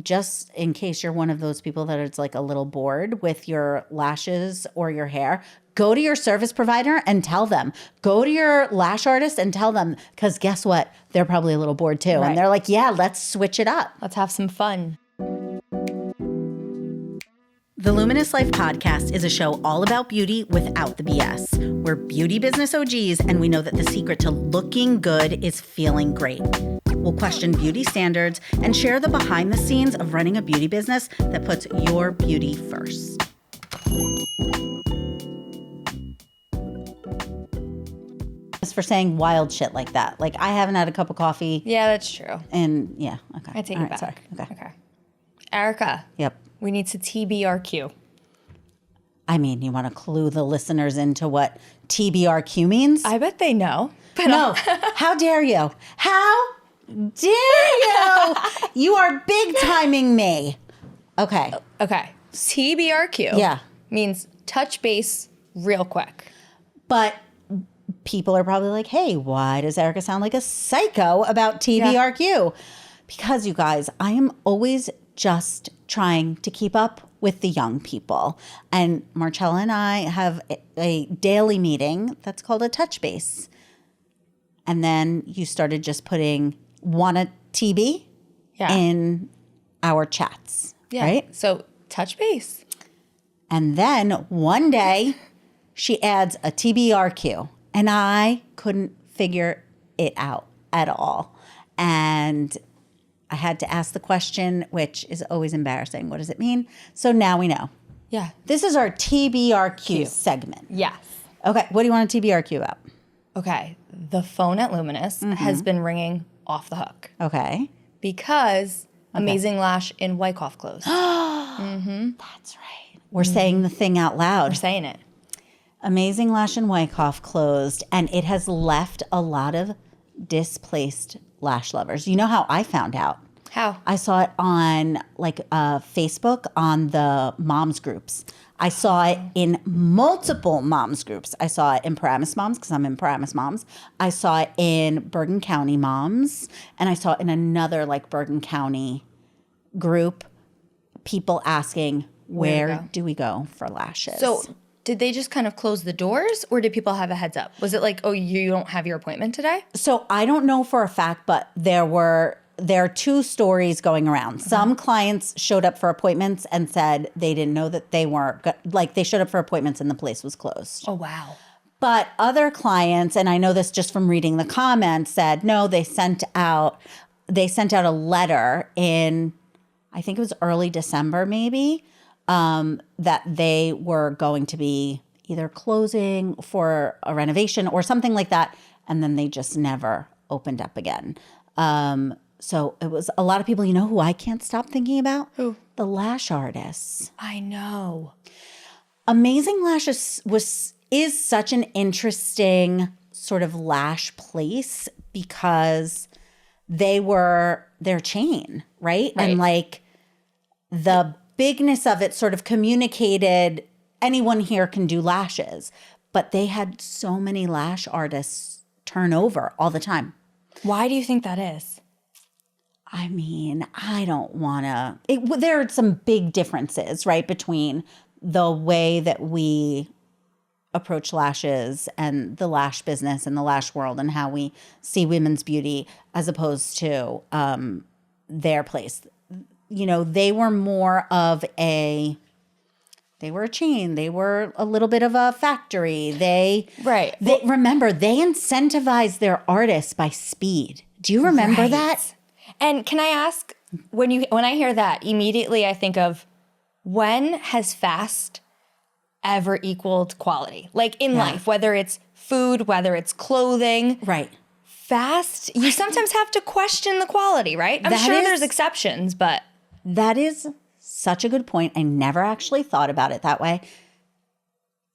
just in case you're one of those people that it's like a little bored with your lashes or your hair, go to your service provider and tell them. Go to your lash artist and tell them, because guess what? They're probably a little bored too. Right. And they're like, yeah, let's switch it up. Let's have some fun. The Luminous Life Podcast is a show all about beauty without the BS. We're beauty business OGs, and we know that the secret to looking good is feeling great. We'll question beauty standards and share the behind the scenes of running a beauty business that puts your beauty first. Just for saying wild shit like that. Like, I haven't had a cup of coffee. Yeah, that's true. And yeah, okay. I take All it right, back. Sorry. Okay. Erika. Yep. We need to TBRQ. I mean, you want to clue the listeners into what TBRQ means? I bet they know. But No. How dare you? How dare you? You are big timing me. Okay. Okay. TBRQ Yeah. means touch base real quick. But people are probably like, hey, why does Erika sound like a psycho about TBRQ? Because, you guys, I am always just trying to keep up with the young people. And Marcella and I have a daily meeting that's called a touch base. And then you started just putting wanna TB in our chats, right? So touch base. And then one day she adds a TBRQ, and I couldn't figure it out at all. And I had to ask the question, which is always embarrassing. What does it mean? So now we know. Yeah. This is our TBRQ segment. Yes. Okay, what do you want to TBRQ about? Okay. The phone at Luminous has been ringing off the hook Okay. because Amazing Lash in Wyckoff closed. That's right. We're saying the thing out loud. We're saying it. Amazing Lash and Wyckoff closed, and it has left a lot of displaced lash lovers. You know how I found out? How? I saw it on Facebook on the moms groups. I saw it in multiple moms groups. I saw it in Paramus Moms because I'm in Paramus Moms. I saw it in Bergen County Moms, and I saw it in another Bergen County group. People asking, where do we go for lashes? So did they just kind of close the doors, or did people have a heads up? Was it like, oh, you don't have your appointment today? So I don't know for a fact, but there are two stories going around. Some clients showed up for appointments and said they didn't know that they weren't, they showed up for appointments and the place was closed. Oh, wow. But other clients, and I know this just from reading the comments, said no, they sent out a letter in, I think it was early December maybe, that they were going to be either closing for a renovation or something like that. And then they just never opened up again. So it was a lot of people, you know who I can't stop thinking about? Who? The lash artists. I know. Amazing Lashes is such an interesting sort of lash place because their chain, right? And the bigness of it sort of communicated anyone here can do lashes, but they had so many lash artists turn over all the time. Why do you think that is? I mean, I don't want to. There are some big differences, right, between the way that we approach lashes and the lash business and the lash world and how we see women's beauty as opposed to their place. You know, they were more of they were a chain. They were a little bit of a factory. Remember, they incentivized their artists by speed. Do you remember that? And can I ask, when I hear that, immediately I think of, when has fast ever equaled quality? Like in life, whether it's food, whether it's clothing. Right. Fast, you sometimes have to question the quality, right? I'm sure there's exceptions, but. That is such a good point. I never actually thought about it that way.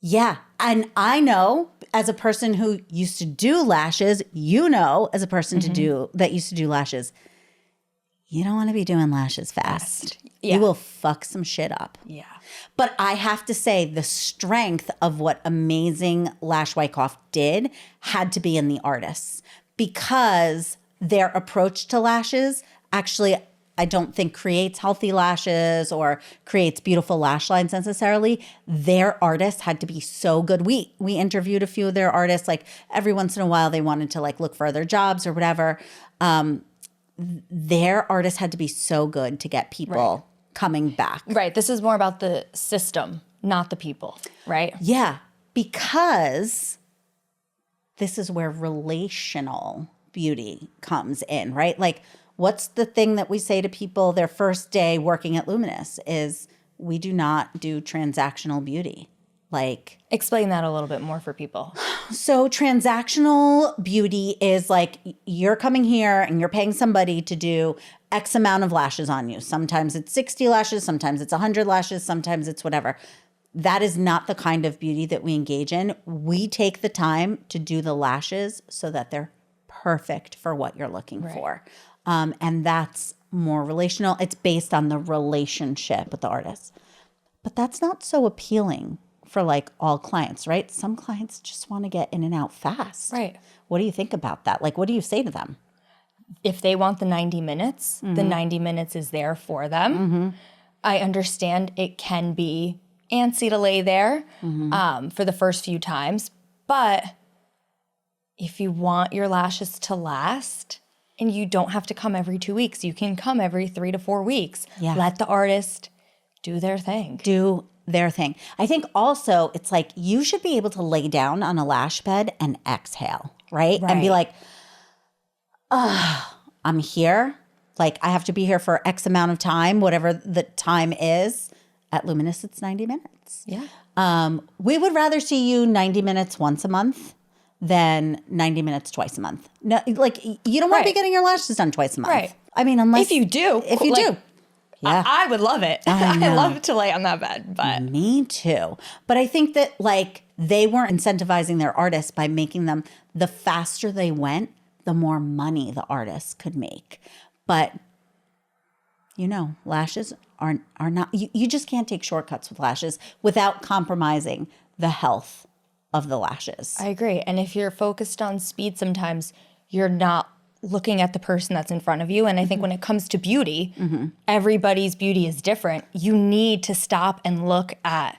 Yeah. And I know as a person who used to do lashes, as a person that used to do lashes, you don't want to be doing lashes fast. Yeah. You will fuck some shit up. Yeah. But I have to say the strength of what Amazing Lash Wyckoff did had to be in the artists because their approach to lashes actually I don't think creates healthy lashes or creates beautiful lash lines necessarily. Their artists had to be so good. We interviewed a few of their artists. Like every once in a while, they wanted to like look for other jobs or whatever. Their artists had to be so good to get people coming back. Right. This is more about the system, not the people, right? Yeah, because this is where relational beauty comes in, right? Like, what's the thing that we say to people their first day working at Luminous is we do not do transactional beauty. Like, explain that a little bit more for people. So transactional beauty is like you're coming here and you're paying somebody to do X amount of lashes on you. Sometimes it's 60 lashes, sometimes it's 100 lashes, sometimes it's whatever. That is not the kind of beauty that we engage in. We take the time to do the lashes so that they're perfect for what you're looking for. And that's more relational. It's based on the relationship with the artist. But that's not so appealing for like all clients, right? Some clients just want to get in and out fast. Right. What do you think about that? Like, what do you say to them? If they want the 90 minutes, the 90 minutes is there for them. I understand it can be antsy to lay there for the first few times. But if you want your lashes to last and you don't have to come every 2 weeks, you can come every 3 to 4 weeks. Yeah. Let the artist do their thing. Do their thing. I think also it's like you should be able to lay down on a lash bed and exhale, right? And be like, I'm here. Like I have to be here for X amount of time, whatever the time is. At Luminous, it's 90 minutes. Yeah. We would rather see you 90 minutes once a month than 90 minutes twice a month. No, like you don't want to be getting your lashes done twice a month. Right. I mean, unless if you do. Yeah. I would love it. I love to lay on that bed, but me too. But I think that like they weren't incentivizing their artists by making them the faster they went, the more money the artists could make. But you know, lashes are not you just can't take shortcuts with lashes without compromising the health of the lashes. I agree. And if you're focused on speed, sometimes you're not looking at the person that's in front of you. And I think when it comes to beauty, everybody's beauty is different. You need to stop and look at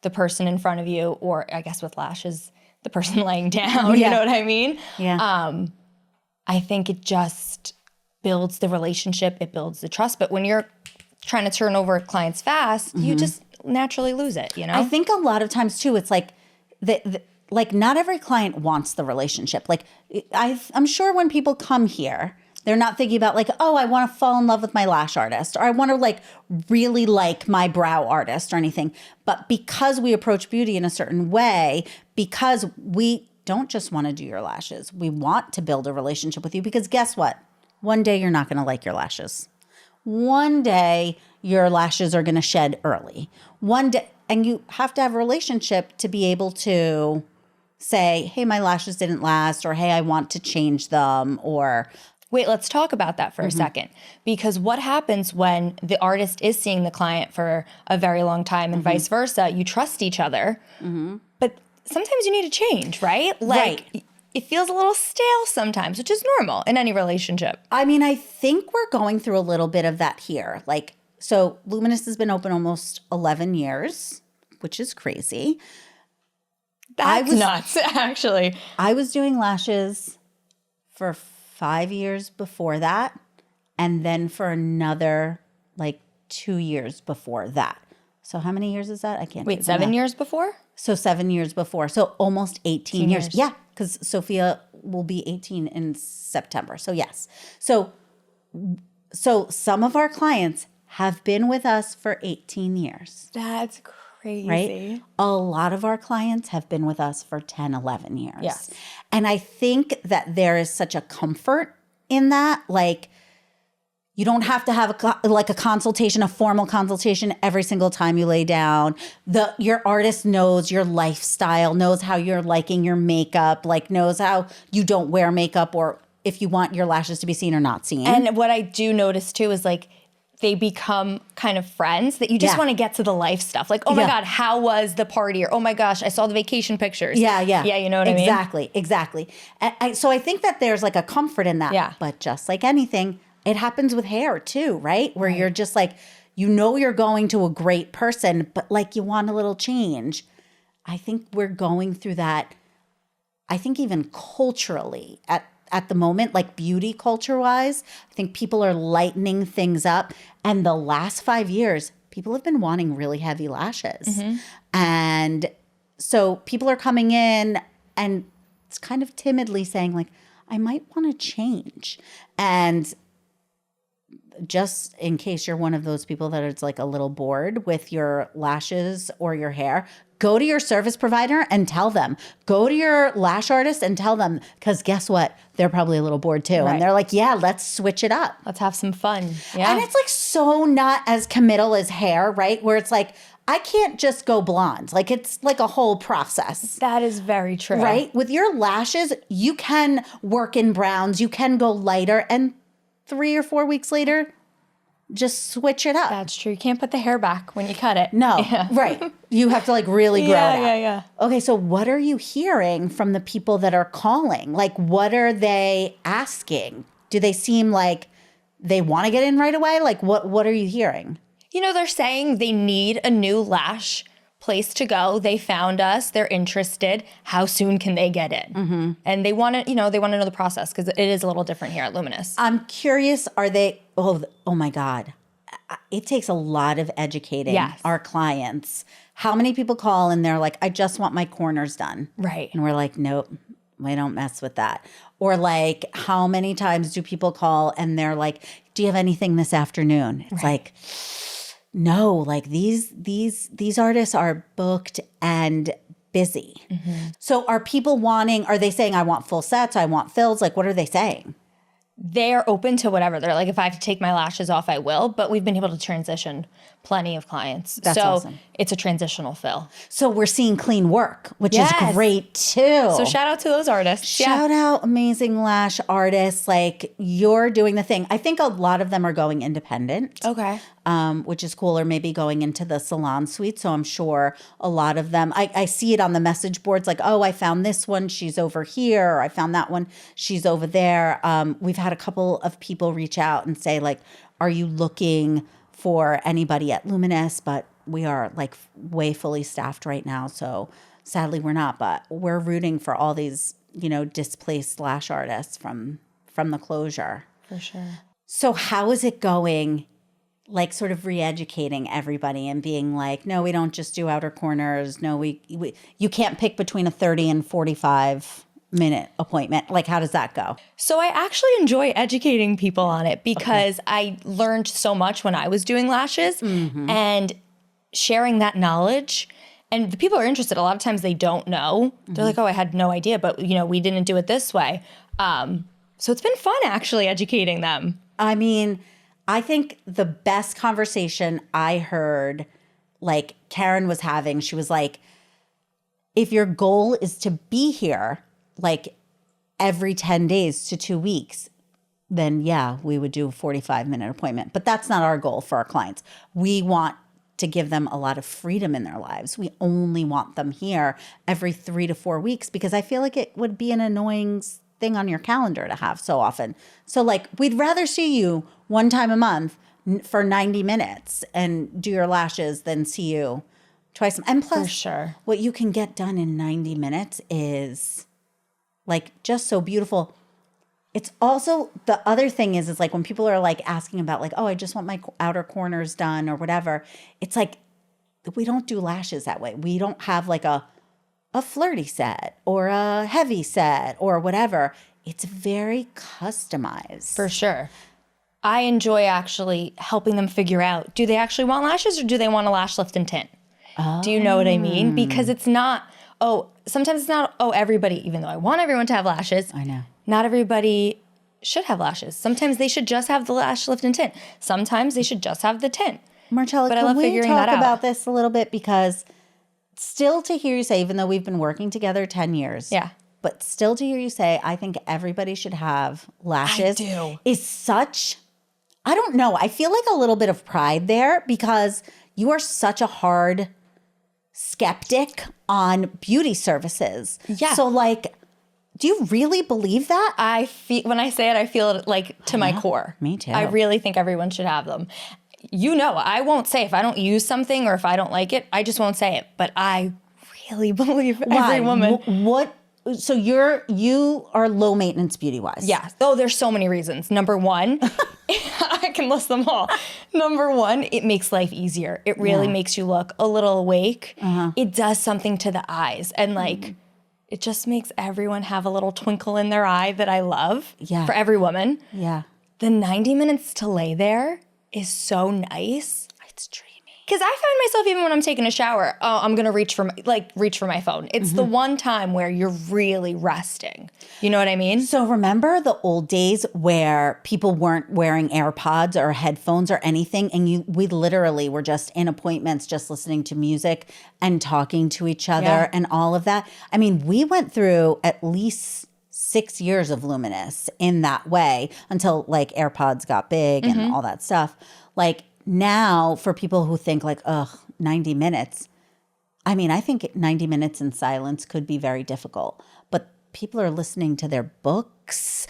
the person in front of you, or I guess with lashes, the person laying down, you know what I mean? Yeah. I think it just builds the relationship, it builds the trust. But when you're trying to turn over clients fast, you just naturally lose it, you know? I think a lot of times too, it's like like not every client wants the relationship. Like I'm sure when people come here, they're not thinking about like, oh, I want to fall in love with my lash artist, or I want to like really like my brow artist or anything. But because we approach beauty in a certain way, because we don't just want to do your lashes, we want to build a relationship with you, because guess what? One day you're not going to like your lashes. One day your lashes are going to shed early. One day, and you have to have a relationship to be able to say, hey, my lashes didn't last, or hey, I want to change them, or... Wait, let's talk about that for a second. Because what happens when the artist is seeing the client for a very long time and vice versa? You trust each other, but sometimes you need to change, right? Like, it feels a little stale sometimes, which is normal in any relationship. I mean, I think we're going through a little bit of that here. Like, so Luminous has been open almost 11 years, which is crazy. That's nuts, actually. I was doing lashes for 5 years before that, and then for another like 2 years before that. So how many years is that? I can't. Wait, 7 years before? So 7 years before. So almost 18 years. Yeah, because Sophia will be 18 in September. So yes. So some of our clients have been with us for 18 years. That's crazy. Right? A lot of our clients have been with us for 10, 11 years. Yes. And I think that there is such a comfort in that. Like, you don't have to have a consultation, a formal consultation every single time you lay down. Your artist knows your lifestyle, knows how you're liking your makeup, like knows how you don't wear makeup, or if you want your lashes to be seen or not seen. And what I do notice too is like they become kind of friends that you just want to get to the life stuff. Like, oh my God, how was the party? Or, oh my gosh, I saw the vacation pictures. Yeah, you know what I mean? Exactly. So I think that there's like a comfort in that. Yeah. But just like anything, it happens with hair too, right? Where you're just like, you're going to a great person, but like you want a little change. I think we're going through that. I think even culturally at the moment, like beauty culture wise, I think people are lightening things up. And the last 5 years, people have been wanting really heavy lashes. And so people are coming in and it's kind of timidly saying like, I might want to change. And just in case you're one of those people that is like a little bored with your lashes or your hair, go to your service provider and tell them. Go to your lash artist and tell them, because guess what? They're probably a little bored too. Right. And they're like, yeah, let's switch it up. Let's have some fun. Yeah. And it's like so not as committal as hair, right? Where it's like, I can't just go blonde. Like it's like a whole process. That is very true. Right? With your lashes, you can work in browns, you can go lighter, and 3 or 4 weeks later, just switch it up. That's true. You can't put the hair back when you cut it. No, right. You have to like really grow it out. Yeah. Okay, so what are you hearing from the people that are calling? Like, what are they asking? Do they seem like they want to get in right away? Like, what are you hearing? You know, they're saying they need a new lash place to go. They found us. They're interested. How soon can they get in? And they want to, they want to know the process because it is a little different here at Luminous. I'm curious, are they, oh my God. It takes a lot of educating our clients. How many people call and they're like, I just want my corners done. Right. And we're like, nope, we don't mess with that. Or like, how many times do people call and they're like, do you have anything this afternoon? It's like, no, like these artists are booked and busy. So are they saying, I want full sets, I want fills? Like, what are they saying? They're open to whatever. They're like, if I have to take my lashes off, I will. But we've been able to transition plenty of clients. That's awesome. It's a transitional fill. So we're seeing clean work, which is great too. So shout out to those artists. Shout out amazing lash artists. Like, you're doing the thing. I think a lot of them are going independent. Okay. Which is cool, or maybe going into the salon suite. So I'm sure a lot of them, I see it on the message boards like, oh, I found this one, she's over here. Or I found that one, she's over there. We've had a couple of people reach out and say like, are you looking for anybody at Luminous? But we are like way fully staffed right now. So sadly we're not, but we're rooting for all these, displaced lash artists from the closure. For sure. So how is it going? Like sort of re-educating everybody and being like, no, we don't just do outer corners. No, you can't pick between a 30 and 45-minute appointment. Like, how does that go? So I actually enjoy educating people on it because I learned so much when I was doing lashes and sharing that knowledge. And the people are interested. A lot of times they don't know. They're like, oh, I had no idea, but we didn't do it this way. So it's been fun actually educating them. I mean, I think the best conversation I heard, like Karen was having, she was like, if your goal is to be here like every 10 days to 2 weeks, then yeah, we would do a 45-minute appointment. But that's not our goal for our clients. We want to give them a lot of freedom in their lives. We only want them here every 3 to 4 weeks because I feel like it would be an annoying thing on your calendar to have so often. So like, we'd rather see you one time a month for 90 minutes and do your lashes than see you twice. And plus, for sure, what you can get done in 90 minutes is like just so beautiful. It's also, the other thing is like when people are like asking about like, oh, I just want my outer corners done or whatever. It's like, we don't do lashes that way. We don't have like a flirty set or a heavy set or whatever. It's very customized. For sure. I enjoy actually helping them figure out, do they actually want lashes or do they want a lash lift and tint? Oh. Do you know what I mean? Because it's not, sometimes it's not, everybody, even though I want everyone to have lashes. I know. Not everybody should have lashes. Sometimes they should just have the lash lift and tint. Sometimes they should just have the tint. Marcella, can we talk about this a little bit? Because still to hear you say, even though we've been working together 10 years. Yeah. But still to hear you say, I think everybody should have lashes. I do. Is such, I don't know. I feel like a little bit of pride there because you are such a hard skeptic on beauty services. Yeah. So like, Do you really believe that? I feel, when I say it, I feel it like to my core. Me too. I really think everyone should have them. You know, I won't say if I don't use something or if I don't like it, I just won't say it. But I really believe every woman. What? So you are low maintenance beauty wise. Yeah. Oh, there's so many reasons. Number one, I can list them all. Number one, it makes life easier. It really makes you look a little awake. It does something to the eyes. And like, it just makes everyone have a little twinkle in their eye that I love. Yeah. For every woman. Yeah. The 90 minutes to lay there is so nice. It's dreamy. Because I find myself, even when I'm taking a shower, I'm going to reach for my phone. It's the one time where you're really resting. You know what I mean? So remember the old days where people weren't wearing AirPods or headphones or anything, and we literally were just in appointments, just listening to music and talking to each other and all of that. I mean, we went through at least 6 years of Luminous in that way until like AirPods got big and all that stuff. Like now for people who think like, 90 minutes. I mean, I think 90 minutes in silence could be very difficult, but people are listening to their books.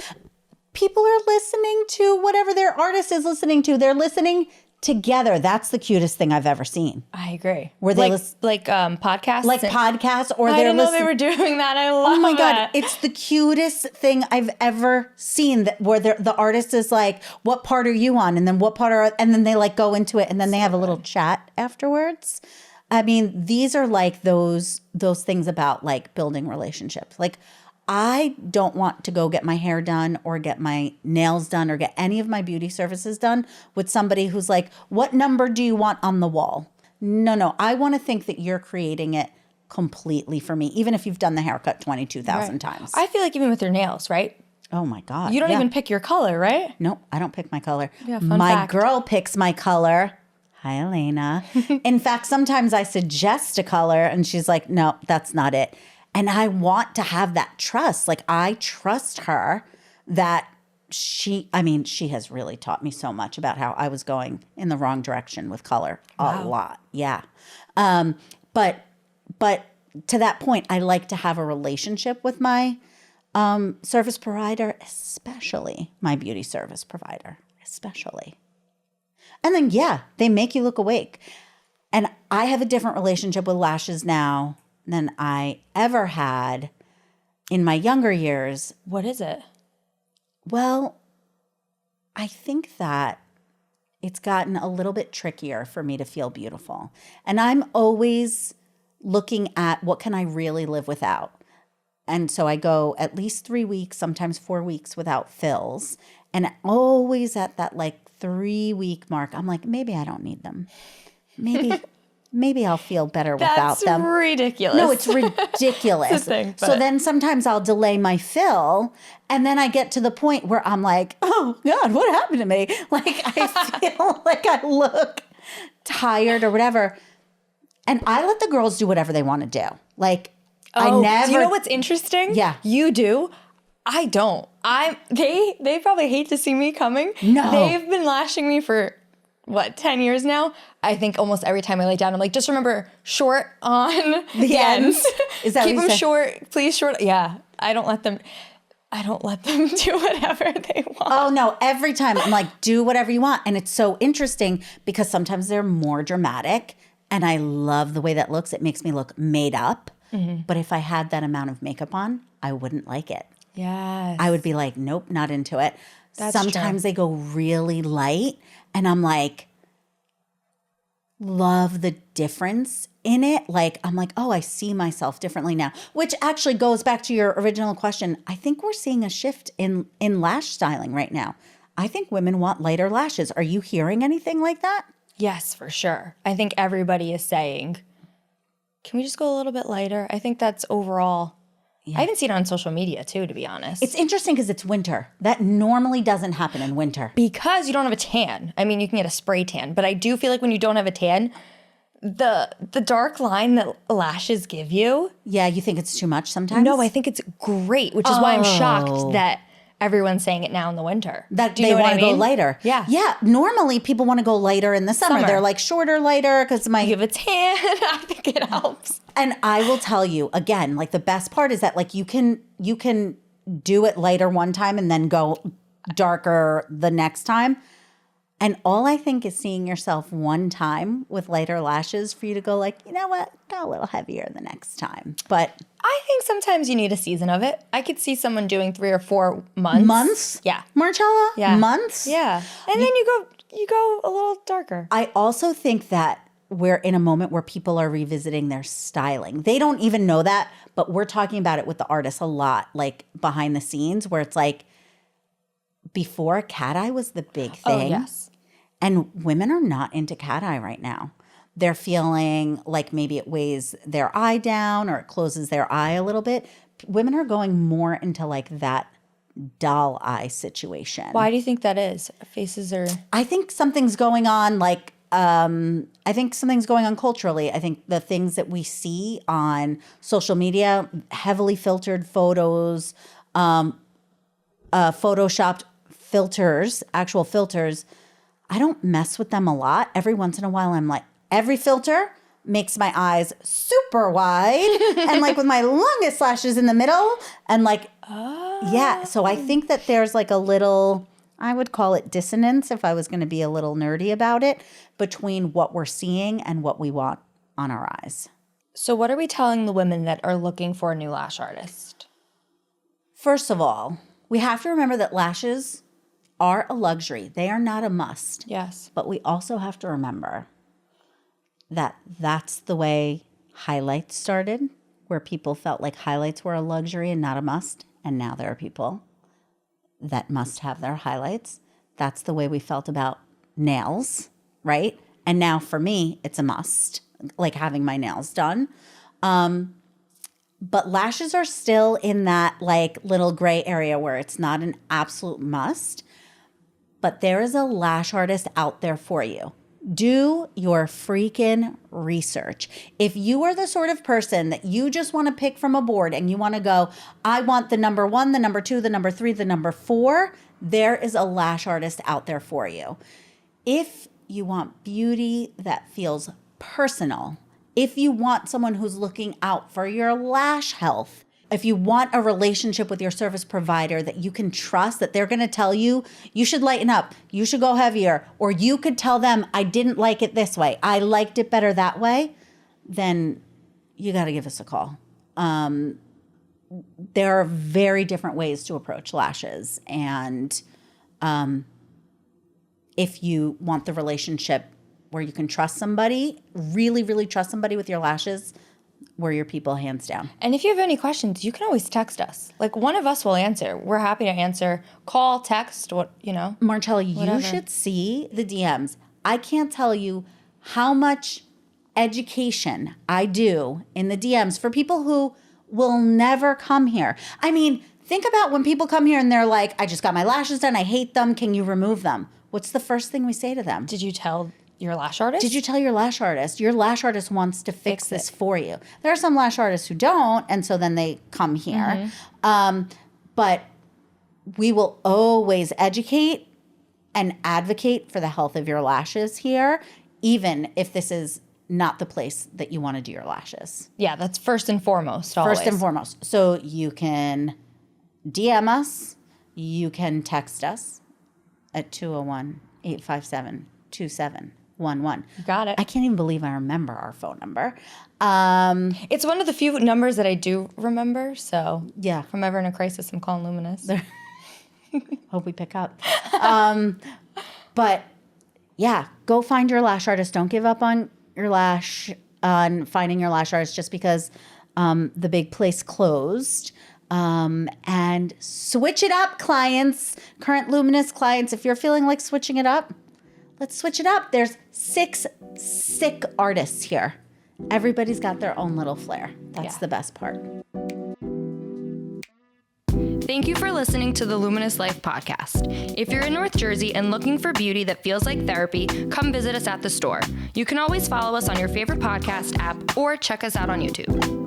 People are listening to whatever their artist is listening to. They're listening together. That's the cutest thing I've ever seen. I agree. Where they podcasts? like podcasts, or I they're didn't know listening. they were doing that. I love it. Oh my God. It's the cutest thing I've ever seen, that where the artist is like, what part are you on? And then what part and then they like go into it and then they have a little chat afterwards. I mean, these are like those things about like building relationships. Like I don't want to go get my hair done or get my nails done or get any of my beauty services done with somebody who's like, what number do you want on the wall? No. I want to think that you're creating it completely for me, even if you've done the haircut 22,000 times. I feel like even with your nails, right? Oh my God. You don't even pick your color, right? No, I don't pick my color. Yeah, fun my fact. girl picks my color. Hi, Elena. In fact, sometimes I suggest a color and she's like, no, that's not it. And I want to have that trust. Like I trust her that she has really taught me so much about how I was going in the wrong direction with color a lot. Yeah. But to that point, I like to have a relationship with my service provider, especially my beauty service provider, especially. And then, they make you look awake. And I have a different relationship with lashes now than I ever had in my younger years. What is it? Well, I think that it's gotten a little bit trickier for me to feel beautiful. And I'm always looking at what can I really live without. And so I go at least 3 weeks, sometimes 4 weeks without fills. And always at that like 3-week mark, I'm like, maybe I don't need them. Maybe I'll feel better without them. That's ridiculous. No, it's ridiculous. It's a thing, so then sometimes I'll delay my fill, and then I get to the point where I'm like, oh God, what happened to me? Like I feel like I look tired or whatever. And I let the girls do whatever they want to do. Like I never. Do you know what's interesting? Yeah. You do. I don't. They probably hate to see me coming. No. They've been lashing me for 10 years now? I think almost every time I lay down, I'm like, just remember, short on the ends. Is that Keep what you them say? short, please short. Yeah, I don't let them do whatever they want. Oh no, every time I'm like, do whatever you want. And it's so interesting because sometimes they're more dramatic and I love the way that looks. It makes me look made up. Mm-hmm. But if I had that amount of makeup on, I wouldn't like it. Yes. I would be like, nope, not into it. That's Sometimes true. they go really light and I'm like, love the difference in it. Like, I'm like, oh, I see myself differently now, which actually goes back to your original question. I think we're seeing a shift in lash styling right now. I think women want lighter lashes. Are you hearing anything like that? Yes, for sure. I think everybody is saying, can we just go a little bit lighter? I think that's overall. Yeah. I even see it on social media too, to be honest. It's interesting because it's winter. That normally doesn't happen in winter. Because you don't have a tan. I mean, you can get a spray tan, but I do feel like when you don't have a tan, the dark line that lashes give you. Yeah, you think it's too much sometimes? No, I think it's great, which is why I'm shocked that everyone's saying it now in the winter. That Do you they know what want I to go mean? lighter. Yeah. Yeah. Normally people want to go lighter in the summer. They're like shorter, lighter because You have a tan. I think it helps. And I will tell you again, like the best part is that like you can do it lighter one time and then go darker the next time. And all I think is seeing yourself one time with lighter lashes for you to go like, you know what, go a little heavier the next time. But I think sometimes you need a season of it. I could see someone doing 3 or 4 months. months? Yeah. Marcella? Yeah. Months? Yeah. And then you go a little darker. I also think that we're in a moment where people are revisiting their styling. They don't even know that, but we're talking about it with the artists a lot, like behind the scenes, where it's like before cat eye was the big thing. Oh, yes. And women are not into cat eye right now. They're feeling like maybe it weighs their eye down or it closes their eye a little bit. Women are going more into like that doll eye situation. Why do you think that is? Faces are... I think something's going on like I think something's going on culturally. I think the things that we see on social media, heavily filtered photos, photoshopped filters, actual filters, I don't mess with them a lot. Every once in a while, I'm like, every filter makes my eyes super wide and like with my longest lashes in the middle and like, yeah. So I think that there's like a little, I would call it dissonance if I was going to be a little nerdy about it, between what we're seeing and what we want on our eyes. So what are we telling the women that are looking for a new lash artist? First of all, we have to remember that lashes are a luxury. They are not a must. Yes. But we also have to remember that that's the way highlights started, where people felt like highlights were a luxury and not a must. And now there are people that must have their highlights. That's the way we felt about nails, right? And now for me, it's a must, like having my nails done. But lashes are still in that like little gray area where it's not an absolute must. But there is a lash artist out there for you. Do your freaking research. If you are the sort of person that you just want to pick from a board and you want to go, I want the number 1, the number 2, the number 3, the number 4, there is a lash artist out there for you. If you want beauty that feels personal, if you want someone who's looking out for your lash health, if you want a relationship with your service provider that you can trust, that they're going to tell you, you should lighten up, you should go heavier, or you could tell them, I didn't like it this way, I liked it better that way, then you got to give us a call. There are very different ways to approach lashes. And if you want the relationship where you can trust somebody, really, really trust somebody with your lashes, we're your people, hands down. And if you have any questions, you can always text us. Like one of us will answer. We're happy to answer. Call, text, what, you know. Marcella, whatever. You should see the DMs. I can't tell you how much education I do in the DMs for people who will never come here. I mean, think about when people come here and they're like, I just got my lashes done, I hate them, can you remove them? What's the first thing we say to them? Did you tell your lash artist? Did you tell your lash artist? Your lash artist wants to fix this for you. There are some lash artists who don't, and so then they come here. But we will always educate and advocate for the health of your lashes here, even if this is not the place that you want to do your lashes. Yeah, that's first and foremost, always. First and foremost. So you can DM us. You can text us at 201-857-2711. Got it. I can't even believe I remember our phone number. It's one of the few numbers that I do remember. So Yeah. if I'm ever in a crisis, I'm calling Luminous. Hope we pick up. But yeah, go find your lash artist. Don't give up on finding your lash artist just because the big place closed. And switch it up, clients, current Luminous clients. If you're feeling like switching it up, let's switch it up. There's 6 sick artists here. Everybody's got their own little flair. That's the best part. Thank you for listening to the Luminous Life Podcast. If you're in North Jersey and looking for beauty that feels like therapy, come visit us at the store. You can always follow us on your favorite podcast app or check us out on YouTube.